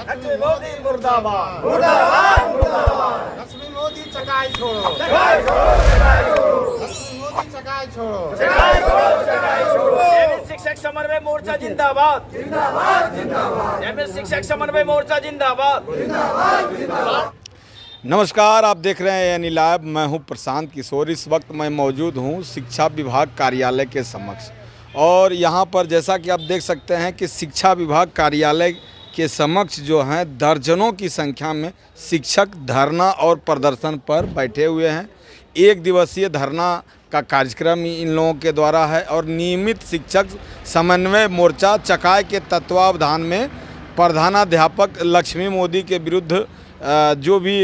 लक्ष्मी मोदी मुर्दाबाद, लक्ष्मी मोदी चकाई छोड़ो, लक्ष्मी मोदी चकाई छोड़ो। जयमित शिक्षक समन्वय मोर्चा जिंदाबाद, जयमित शिक्षक समन्वय मोर्चा जिंदाबाद। नमस्कार, आप देख रहे हैं यानी लाइव। मैं हूं प्रशांत किशोर। इस वक्त मैं मौजूद हूं शिक्षा विभाग कार्यालय के समक्ष, और यहां पर जैसा कि आप देख सकते हैं कि शिक्षा विभाग कार्यालय के समक्ष जो हैं दर्जनों की संख्या में शिक्षक धरना और प्रदर्शन पर बैठे हुए हैं। एक दिवसीय धरना का कार्यक्रम इन लोगों के द्वारा है, और नियमित शिक्षक समन्वय मोर्चा चकाई के तत्वावधान में प्रधानाध्यापक लक्ष्मी मोदी के विरुद्ध जो भी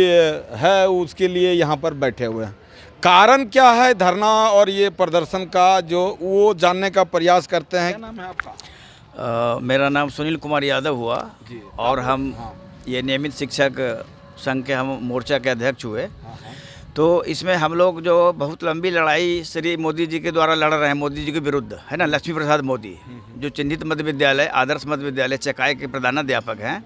है उसके लिए यहाँ पर बैठे हुए हैं। कारण क्या है धरना और ये प्रदर्शन का, जो वो जानने का प्रयास करते हैं। क्या नाम है आपका? मेरा नाम सुनील कुमार यादव हुआ जी। और हम ये नियमित शिक्षक संघ के हम मोर्चा के अध्यक्ष हुए। तो इसमें हम लोग जो बहुत लंबी लड़ाई श्री मोदी जी के द्वारा लड़ रहे हैं, मोदी जी के विरुद्ध, है ना। लक्ष्मी प्रसाद मोदी जो चिन्हित मध्य विद्यालय आदर्श मध्य विद्यालय चकाई के प्रधानाध्यापक हैं,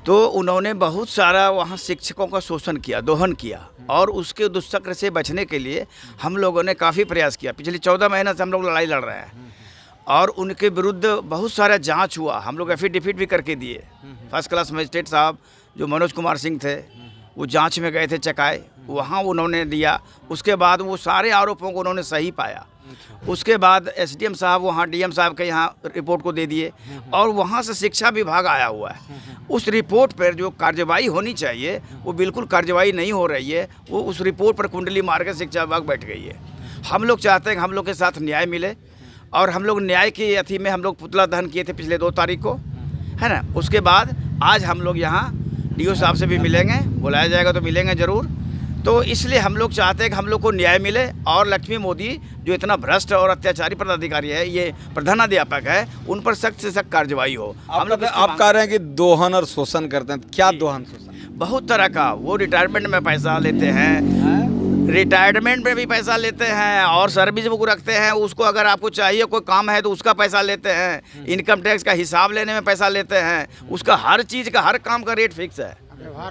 तो उन्होंने बहुत सारा वहाँ शिक्षकों का शोषण किया, दोहन किया, और उसके दुष्चक्र से बचने के लिए हम लोगों ने काफ़ी प्रयास किया। पिछले 14 महीने से हम लोग लड़ाई लड़ रहे हैं, और उनके विरुद्ध बहुत सारा जांच हुआ। हम लोग एफिडेविट भी करके दिए। फर्स्ट क्लास मजिस्ट्रेट साहब जो मनोज कुमार सिंह थे, वो जांच में गए थे चकाई, वहाँ उन्होंने दिया। उसके बाद वो सारे आरोपों को उन्होंने सही पाया। उसके बाद एसडीएम साहब वहाँ डीएम साहब के यहाँ रिपोर्ट को दे दिए, और वहाँ से शिक्षा विभाग आया हुआ है। उस रिपोर्ट पर जो कार्रवाई होनी चाहिए वो बिल्कुल कार्रवाई नहीं हो रही है। वो उस रिपोर्ट पर कुंडली मार के शिक्षा विभाग बैठ गई है। हम लोग चाहते हैं कि हम लोग के साथ न्याय मिले, और हम लोग न्याय की अथी में हम लोग पुतला दहन किए थे पिछले 2 तारीख को, है ना। उसके बाद आज हम लोग यहाँ डीओ साहब से भी मिलेंगे, बुलाया जाएगा तो मिलेंगे ज़रूर। तो इसलिए हम लोग चाहते हैं कि हम लोग को न्याय मिले, और लक्ष्मी मोदी जो इतना भ्रष्ट और अत्याचारी पदाधिकारी है, ये प्रधानाध्यापक है, उन पर सख्त से सख्त कार्रवाई हो। हम लोग आप कह रहे हैं कि दोहन और शोषण करते हैं। क्या दोहन शोषण? बहुत तरह का। वो रिटायरमेंट में पैसा लेते हैं, रिटायरमेंट में भी पैसा लेते हैं, और सर्विस बुक रखते हैं। उसको अगर आपको चाहिए कोई काम है तो उसका पैसा लेते हैं। इनकम टैक्स का हिसाब लेने में पैसा लेते हैं। उसका हर चीज़ का, हर काम का रेट फिक्स है।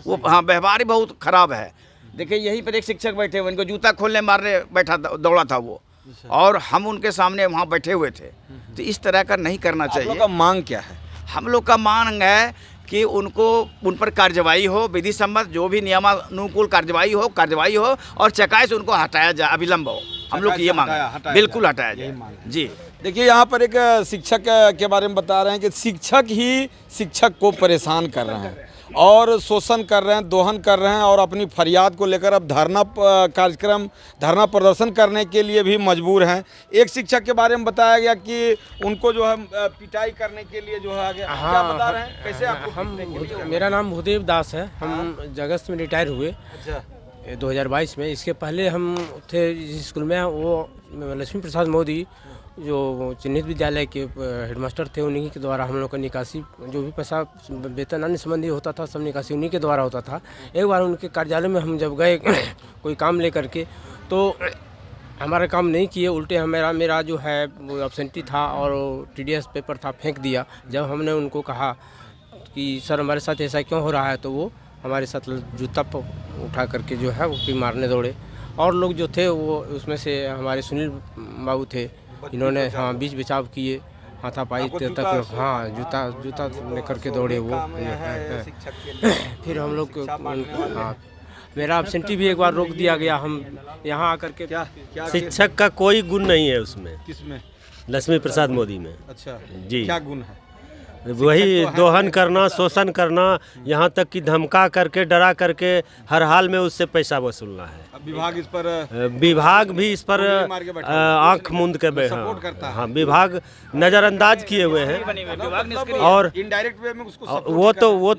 वो हाँ, व्यवहार ही बहुत ख़राब है। देखिए यहीं पर एक शिक्षक बैठे हुए, इनको जूता खोलने मारने बैठा दौड़ा था वो, और हम उनके सामने वहाँ बैठे हुए थे। तो इस तरह का नहीं करना चाहिए। आप लोग का मांग क्या है? हम लोग का मांग है कि उन पर कार्रवाई हो, विधि सम्मत जो भी नियमानुकूल कार्रवाई हो, और चकाई से उनको हटाया जाए, अविलंब हो। हम लोग ये मांग बिल्कुल हटाया जाए जी। देखिए यहाँ पर एक शिक्षक के बारे में बता रहे हैं कि शिक्षक ही शिक्षक को परेशान कर रहे हैं, और शोषण कर रहे हैं, दोहन कर रहे हैं, और अपनी फरियाद को लेकर अब धरना प्रदर्शन करने के लिए भी मजबूर हैं। एक शिक्षक के बारे में बताया गया कि उनको जो है पिटाई करने के लिए जो है आगे। क्या बता रहे हैं, कैसे आपको? मेरा नाम भूदेव दास है। हम अगस्त में रिटायर हुए 2022 में। इसके पहले हम थे जिस स्कूल में, वो लक्ष्मी प्रसाद मोदी जो चिन्हित विद्यालय के हेडमास्टर थे, उन्हीं के द्वारा हम लोग का निकासी, जो भी पैसा वेतन अन्य संबंधी होता था, सब निकासी उन्हीं के द्वारा होता था। एक बार उनके कार्यालय में हम जब गए कोई काम लेकर के, तो हमारा काम नहीं किए, उल्टे मेरा जो है वो एब्सेंटी था और टीडीएस पेपर था, फेंक दिया। जब हमने उनको कहा कि सर हमारे साथ ऐसा क्यों हो रहा है, तो वो हमारे साथ जूता उठा करके जो है वो भी मारने दौड़े। और लोग जो थे वो उसमें से हमारे सुनील बाबू थे, इन्होंने हाँ बीच बचाव किए, हाथापाई तक, हाँ जूता लेकर के दौड़े वो। फिर हम लोग हाँ, मेरा एब्सेंटी भी एक बार रोक दिया गया। हम यहाँ आकर के शिक्षक का कोई गुण नहीं है उसमें। किसमें? लक्ष्मी प्रसाद मोदी में। अच्छा जी, क्या गुण है? वही दोहन करना, शोषण करना, यहाँ तक कि धमका करके, डरा करके हर हाल में उससे पैसा वसूलना है। विभाग भी इस पर आंख मूंद के सपोर्ट करता है। हाँ, विभाग नज़रअंदाज किए हुए हैं, और इनडायरेक्ट वे में उसको वो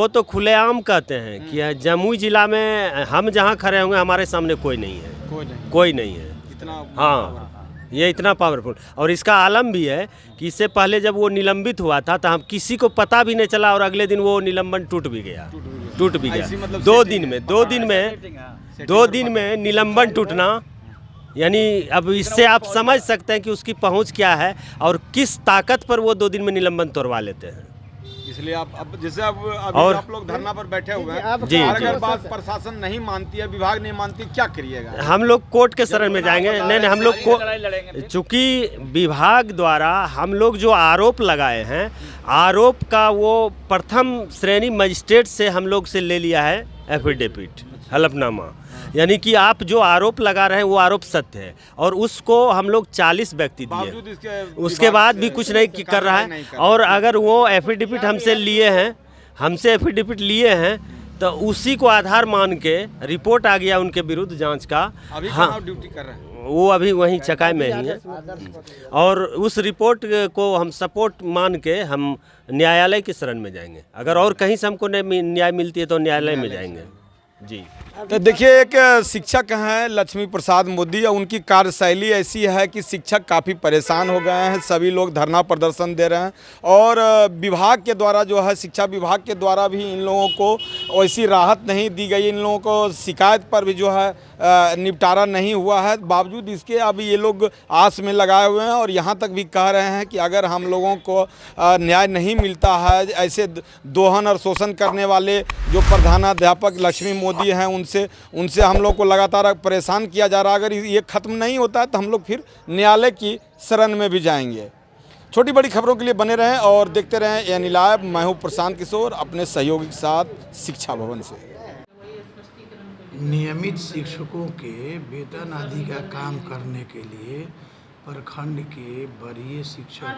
तो खुलेआम कहते हैं कि जमुई जिला में हम जहाँ खड़े होंगे हमारे सामने कोई नहीं है, कोई नहीं है। हाँ, ये इतना पावरफुल। और इसका आलम भी है कि इससे पहले जब वो निलंबित हुआ था तो हम किसी को पता भी नहीं चला, और अगले दिन वो निलंबन टूट भी गया। 2 दिन में निलंबन टूटना, यानी अब इससे आप समझ सकते हैं कि उसकी पहुंच क्या है और किस ताकत पर वो 2 दिन में निलंबन तोड़वा लेते हैं। इसलिए आप अब जैसे अब अभी और- आप लोग धरना पर बैठे हुए हैं, जी, और जी। अगर बात प्रशासन नहीं मानती है, विभाग नहीं मानती, क्या करिएगा? हम लोग कोर्ट के शरण में जाएंगे। नहीं, हम लोग को, चूंकि विभाग द्वारा हम लोग जो आरोप लगाए हैं, आरोप का वो प्रथम श्रेणी मजिस्ट्रेट से हम लोग से ले लिया है एफिडेविट, हलफनामा, यानी कि आप जो आरोप लगा रहे हैं वो आरोप सत्य है, और उसको हम लोग 40 व्यक्ति बावजूद दिए, इसके उसके बाद भी कुछ नहीं कर रहा नहीं है। कर और अगर वो एफिडेविट हमसे एफिडेविट लिए हैं तो उसी को आधार मान के रिपोर्ट आ गया उनके विरुद्ध जांच का। अभी हाँ, कहाँ ड्यूटी कर रहे हैं? वो अभी वहीं चकाई में ही है, और उस रिपोर्ट को हम सपोर्ट मान के हम न्यायालय की शरण में जाएंगे। अगर और कहीं से हमको न्याय मिलती है तो न्यायालय में जाएंगे। जी। तो देखिए, एक शिक्षक हैं लक्ष्मी प्रसाद मोदी, और उनकी कार्यशैली ऐसी है कि शिक्षक काफ़ी परेशान हो गए हैं, सभी लोग धरना प्रदर्शन दे रहे हैं, और विभाग के द्वारा जो है, शिक्षा विभाग के द्वारा भी इन लोगों को वैसी राहत नहीं दी गई, इन लोगों को शिकायत पर भी जो है निपटारा नहीं हुआ है। बावजूद इसके अब ये लोग आस में लगाए हुए हैं, और यहाँ तक भी कह रहे हैं कि अगर हम लोगों को न्याय नहीं मिलता है, ऐसे दोहन और शोषण करने वाले जो प्रधानाध्यापक लक्ष्मी मोदी हैं, उनसे हम लोग को लगातार परेशान किया जा रहा है। अगर ये ख़त्म नहीं होता है तो हम लोग फिर न्यायालय की शरण में भी जाएंगे। छोटी बड़ी खबरों के लिए बने रहें और देखते रहें यानी लाइव। मैं हूँ प्रशांत किशोर, अपने सहयोगी के साथ शिक्षा भवन से। नियमित शिक्षकों के वेतन आदि का काम करने के लिए प्रखंड के वरीय शिक्षक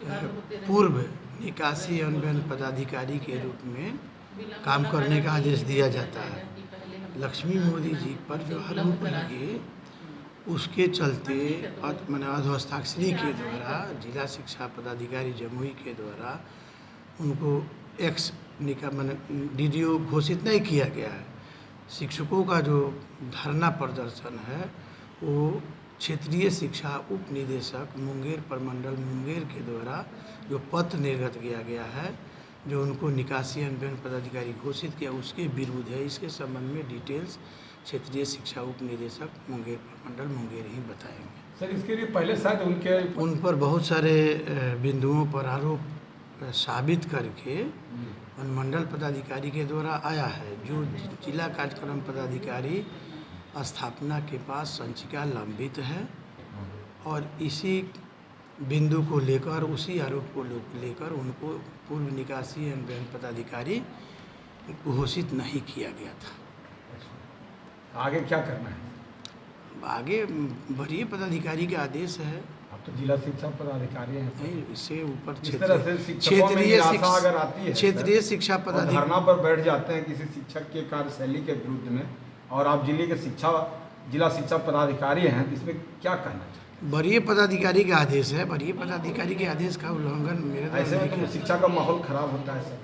को पूर्व निकासी अन्वयन पदाधिकारी के रूप में काम करने का आदेश दिया जाता है। लक्ष्मी मोदी जी पर जो आरोप लगे उसके चलते अधोहस्ताक्षरी के द्वारा जिला शिक्षा पदाधिकारी जमुई के द्वारा उनको एक्स DDO घोषित नहीं किया गया है। शिक्षकों का जो धरना प्रदर्शन है वो क्षेत्रीय शिक्षा उप निदेशक मुंगेर प्रमंडल मुंगेर के द्वारा जो पत्र निर्गत किया गया है, जो उनको निकासी अन्वयन पदाधिकारी घोषित किया, उसके विरुद्ध है। इसके संबंध में डिटेल्स क्षेत्रीय शिक्षा उप निदेशक मुंगेर प्रमंडल मुंगेर ही बताएंगे। सर, इसके लिए पहले शायद उन पर बहुत सारे बिंदुओं पर आरोप साबित करके अनुमंडल पदाधिकारी के द्वारा आया है, जो जिला कार्यक्रम पदाधिकारी स्थापना के पास संचिका लंबित है, और इसी बिंदु को लेकर, उसी आरोप को लेकर उनको पूर्व निकासी अन्वयन पदाधिकारी घोषित नहीं किया गया था। आगे क्या करना है? आगे वरीय पदाधिकारी का आदेश है। अब तो जिला शिक्षा पदाधिकारी हैं। नहीं, इससे ऊपर इस तरह से शिक्षकों में निराशा अगर आती है, क्षेत्रीय शिक्षा पदाधिकारी धरना पर बैठ जाते हैं किसी शिक्षक के कार्यशैली के विरुद्ध में, और आप जिला शिक्षा पदाधिकारी हैं, तो इसमें क्या कहना चाहिए? वरीय पदाधिकारी का आदेश है, वरीय पदाधिकारी के आदेश का उल्लंघन मेरे द्वारा ऐसे नहीं में किया। तो शिक्षा का माहौल खराब होता है सर।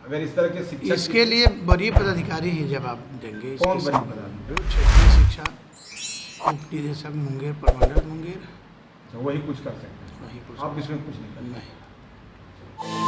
अगर इस तरह के शिक्षक, इसके लिए वरीय पदाधिकारी ही जवाब देंगे। कौन इसके वरीय संबंध पदाधिकारी? में जो क्षेत्रीय शिक्षा उप निदेशक मुंगेर प्रमंडल मुंगेर वही कुछ कर सकते हैं, वही कुछ आप इसमें कुछ नहीं कर सकते। नहीं।